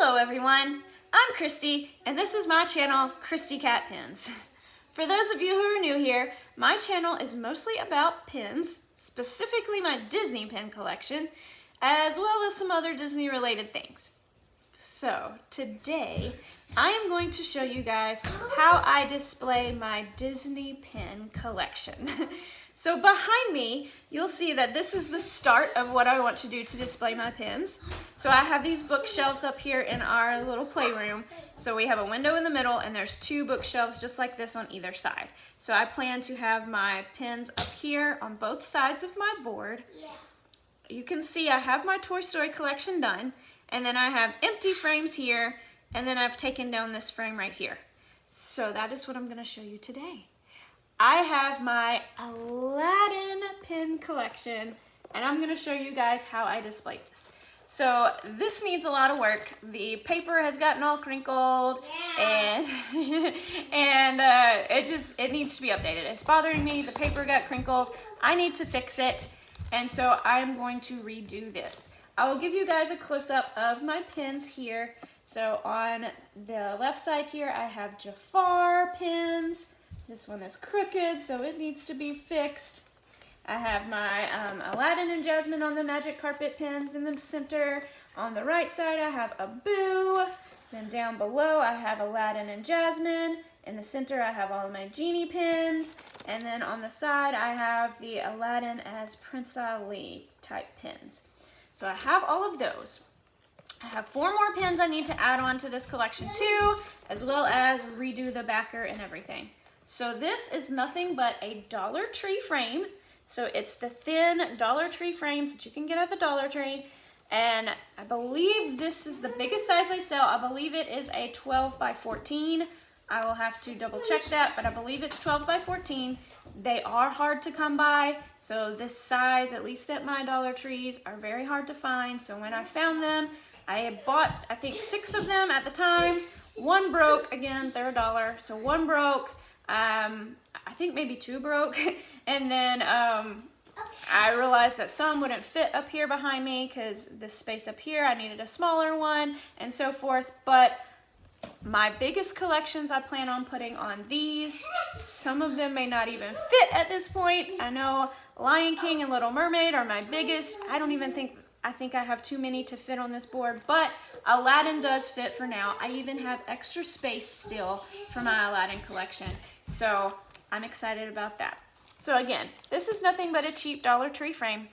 Hello everyone, I'm Christy and this is my channel, Christy Cat Pins. For those of you who are new here, my channel is mostly about pins, specifically my Disney pin collection, as well as some other Disney related things. So today I am going to show you guys how I display my Disney pin collection. So behind me, you'll see that this is the start of what I want to do to display my pins. So I have these bookshelves up here in our little playroom. So we have a window in the middle and there's two bookshelves just like this on either side. So I plan to have my pins up here on both sides of my board. You can see I have my Toy Story collection done, and then I have empty frames here, and then I've taken down this frame right here. So that is what I'm going to show you today. I have my Aladdin pin collection, and I'm going to show you guys how I display this. So this needs a lot of work. The paper has gotten all crinkled, and it needs to be updated. It's bothering me. The paper got crinkled. I need to fix it, and so I'm going to redo this. I will give you guys a close-up of my pins here. So on the left side here, I have Jafar pins. This one is crooked, so it needs to be fixed. I have my Aladdin and Jasmine on the magic carpet pins in the center. On the right side, I have Abu. Then down below, I have Aladdin and Jasmine. In the center, I have all of my genie pins. And then on the side, I have the Aladdin as Prince Ali type pins. So I have all of those. I have 4 more pins I need to add on to this collection too, as well as redo the backer and everything. So this is nothing but a Dollar Tree frame. So it's the thin Dollar Tree frames that you can get at the Dollar Tree. And I believe this is the biggest size they sell. I believe it is a 12 by 14. I will have to double check that, but I believe it's 12 by 14. They are hard to come by. So this size, at least at my Dollar Trees, are very hard to find. So when I found them, I had bought, I think, 6 of them at the time. 1 broke, again, they're $1. So 1 broke. I think maybe 2 broke, and then I realized that some wouldn't fit up here behind me because this space up here, I needed a smaller one and so forth. But my biggest collections I plan on putting on these. Some of them may not even fit at this point. I know Lion King and Little Mermaid are my biggest. I think I have too many to fit on this board, but Aladdin does fit for now. I even have extra space still for my Aladdin collection. So I'm excited about that. So again, this is nothing but a cheap Dollar Tree frame.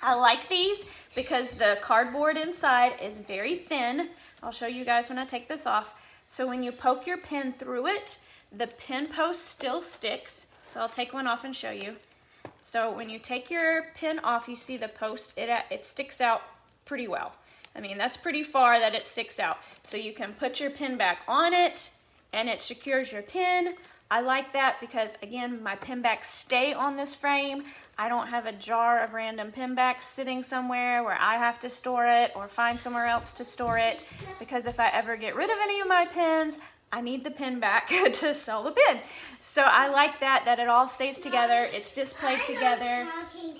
I like these because the cardboard inside is very thin. I'll show you guys when I take this off. So when you poke your pin through it, the pin post still sticks. So I'll take one off and show you. So when you take your pin off, you see the post, it sticks out pretty well. I mean, that's pretty far that it sticks out. So you can put your pin back on it and it secures your pin. I like that because, again, my pin backs stay on this frame. I don't have a jar of random pin backs sitting somewhere where I have to store it or find somewhere else to store it, because if I ever get rid of any of my pins, I need the pin back to sell the pin. So I like that it all stays together, it's displayed together,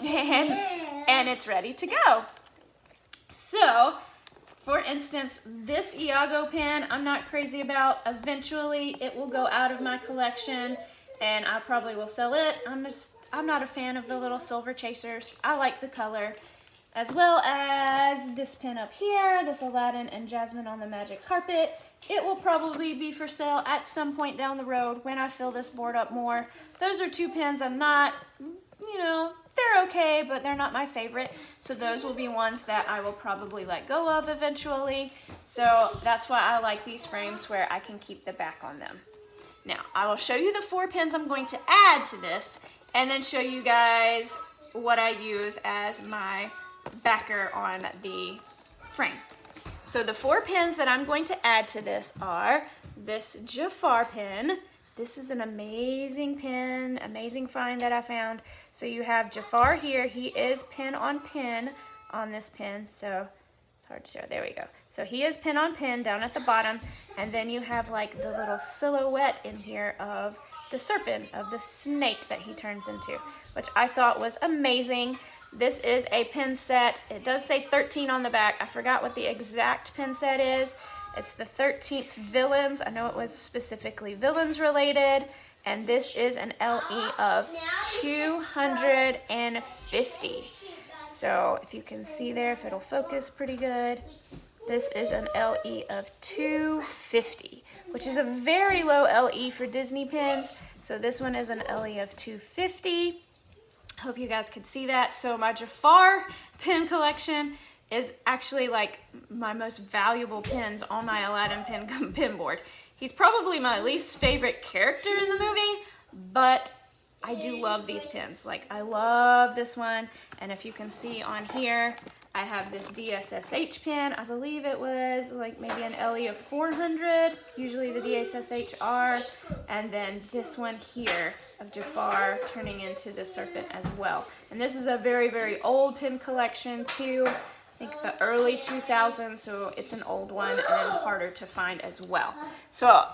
and it's ready to go. So, for instance, this Iago pin I'm not crazy about. Eventually it will go out of my collection and I probably will sell it. I'm not a fan of the little silver chasers. I like the color. As well as this pin up here, this Aladdin and Jasmine on the magic carpet. It will probably be for sale at some point down the road when I fill this board up more. Those are 2 pins I'm not, they're okay, but they're not my favorite. So those will be ones that I will probably let go of eventually. So that's why I like these frames where I can keep the back on them. Now, I will show you the 4 pins I'm going to add to this and then show you guys what I use as my backer on the frame. So the 4 pins that I'm going to add to this are this Jafar pin. This is an amazing pin, amazing find that I found. So you have Jafar here. He is pin on this pin. So it's hard to show. There we go. So he is pin on pin down at the bottom. And then you have like the little silhouette in here of the serpent, of the snake that he turns into, which I thought was amazing. This is a pin set. It does say 13 on the back. I forgot what the exact pin set is. It's the 13th Villains. I know it was specifically villains related. And this is an LE of 250. So if you can see there, if it'll focus pretty good, this is an LE of 250, which is a very low LE for Disney pins. So this one is an LE of 250. Hope you guys could see that. So my Jafar pin collection is actually like my most valuable pins on my Aladdin pin board. He's probably my least favorite character in the movie, but I do love these pins. Like, I love this one. And if you can see on here, I have this DSSH pin. I believe it was like maybe an LE of 400. Usually the DSSH are. And then this one here of Jafar turning into the serpent as well. And this is a very, very old pin collection too. I think the early 2000s, so it's an old one and harder to find as well. So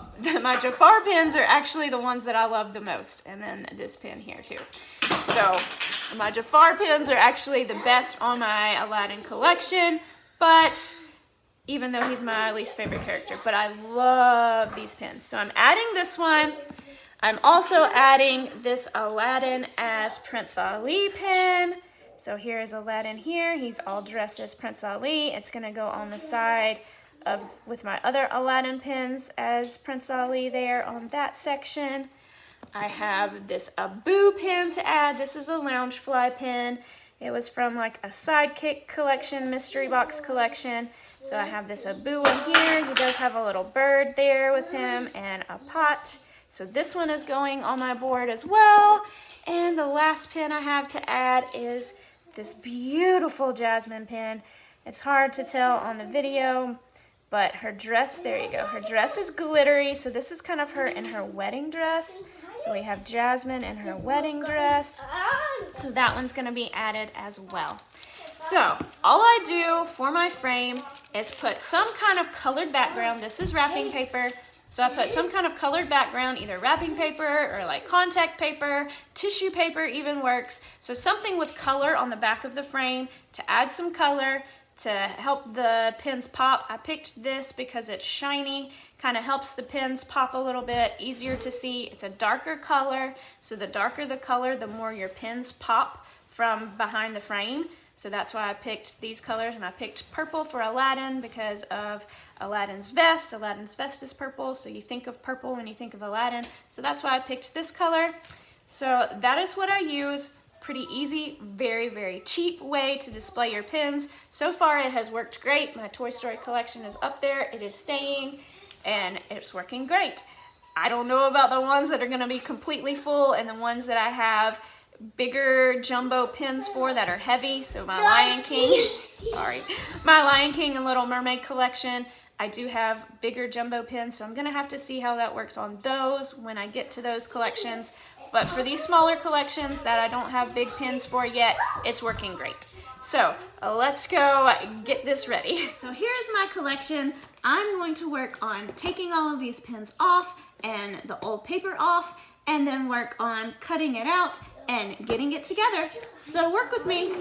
my Jafar pins are actually the ones that I love the most, and then this pin here too. So my Jafar pins are actually the best on my Aladdin collection, but even though he's my least favorite character, but I love these pins. So I'm adding this one. I'm also adding this Aladdin as Prince Ali pin. So here is Aladdin here. He's all dressed as Prince Ali. It's going to go on the side of with my other Aladdin pins as Prince Ali there on that section. I have this Abu pin to add. This is a Loungefly pin. It was from like a Sidekick collection, mystery box collection. So I have this Abu in here. He does have a little bird there with him and a pot. So this one is going on my board as well. And the last pin I have to add is this beautiful Jasmine pin. It's hard to tell on the video, but her dress, there you go. Her dress is glittery, so this is kind of her in her wedding dress. So we have Jasmine in her wedding dress. So that one's gonna be added as well. So all I do for my frame is put some kind of colored background. This is wrapping paper. So I put some kind of colored background, either wrapping paper or like contact paper, tissue paper even works. So something with color on the back of the frame to add some color to help the pins pop. I picked this because it's shiny, kind of helps the pins pop a little bit, easier to see. It's a darker color, so the darker the color, the more your pins pop from behind the frame. So that's why I picked these colors, and I picked purple for Aladdin because of Aladdin's vest. Aladdin's vest is purple, so you think of purple when you think of Aladdin. So that's why I picked this color. So that is what I use. Pretty easy, very, very cheap way to display your pins. So far it has worked great. My Toy Story collection is up there. It is staying, and it's working great. I don't know about the ones that are gonna be completely full and the ones that I have bigger jumbo pins for that are heavy. So my Lion King, sorry, my Lion King and Little Mermaid collection, I do have bigger jumbo pins, so I'm gonna have to see how that works on those when I get to those collections. But for these smaller collections that I don't have big pins for yet, it's working great. So let's go get this ready. So here's my collection. I'm going to work on taking all of these pins off and the old paper off, and then work on cutting it out and getting it together. So work with me.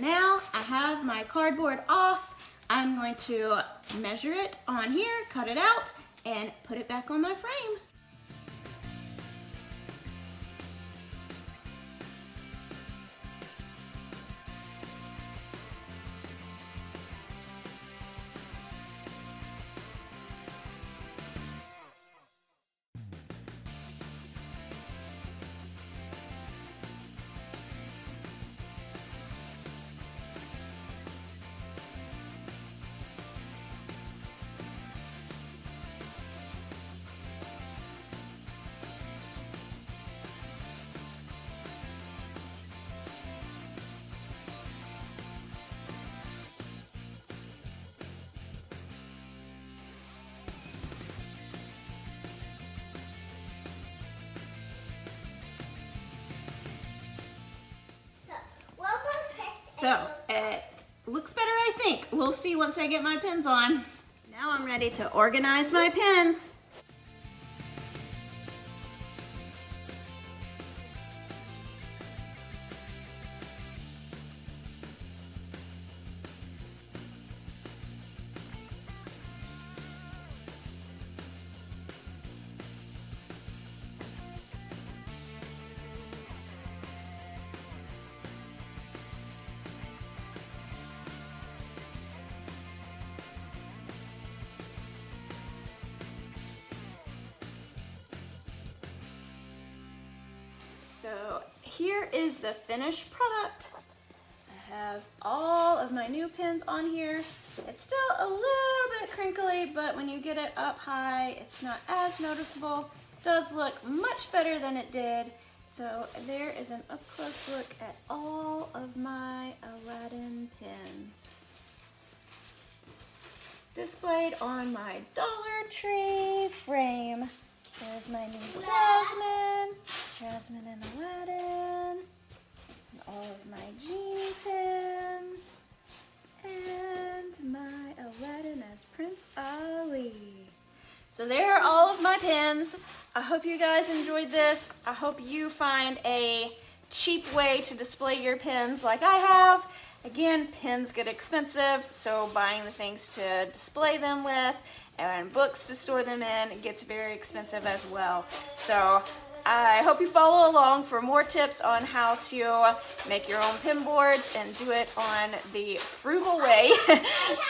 Now I have my cardboard off. I'm going to measure it on here, cut it out, and put it back on my frame. So it looks better, I think. We'll see once I get my pins on. Now I'm ready to organize my pins. So here is the finished product. I have all of my new pins on here. It's still a little bit crinkly, but when you get it up high, it's not as noticeable. It does look much better than it did. So there is an up-close look at all of my Aladdin pins. Displayed on my Dollar Tree frame. There's my new Jasmine and Aladdin, and all of my Genie pins, and my Aladdin as Prince Ali. So there are all of my pins. I hope you guys enjoyed this. I hope you find a cheap way to display your pins like I have. Again, pins get expensive, so buying the things to display them with and books to store them in gets very expensive as well. So I hope you follow along for more tips on how to make your own pin boards and do it on the frugal way.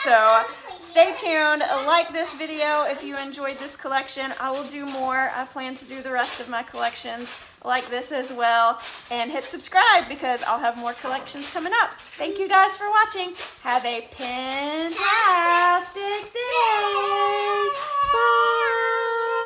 So stay tuned, like this video if you enjoyed this collection. I will do more. I plan to do the rest of my collections like this as well, and hit subscribe because I'll have more collections coming up. Thank you guys for watching. Have a pin-tastic day.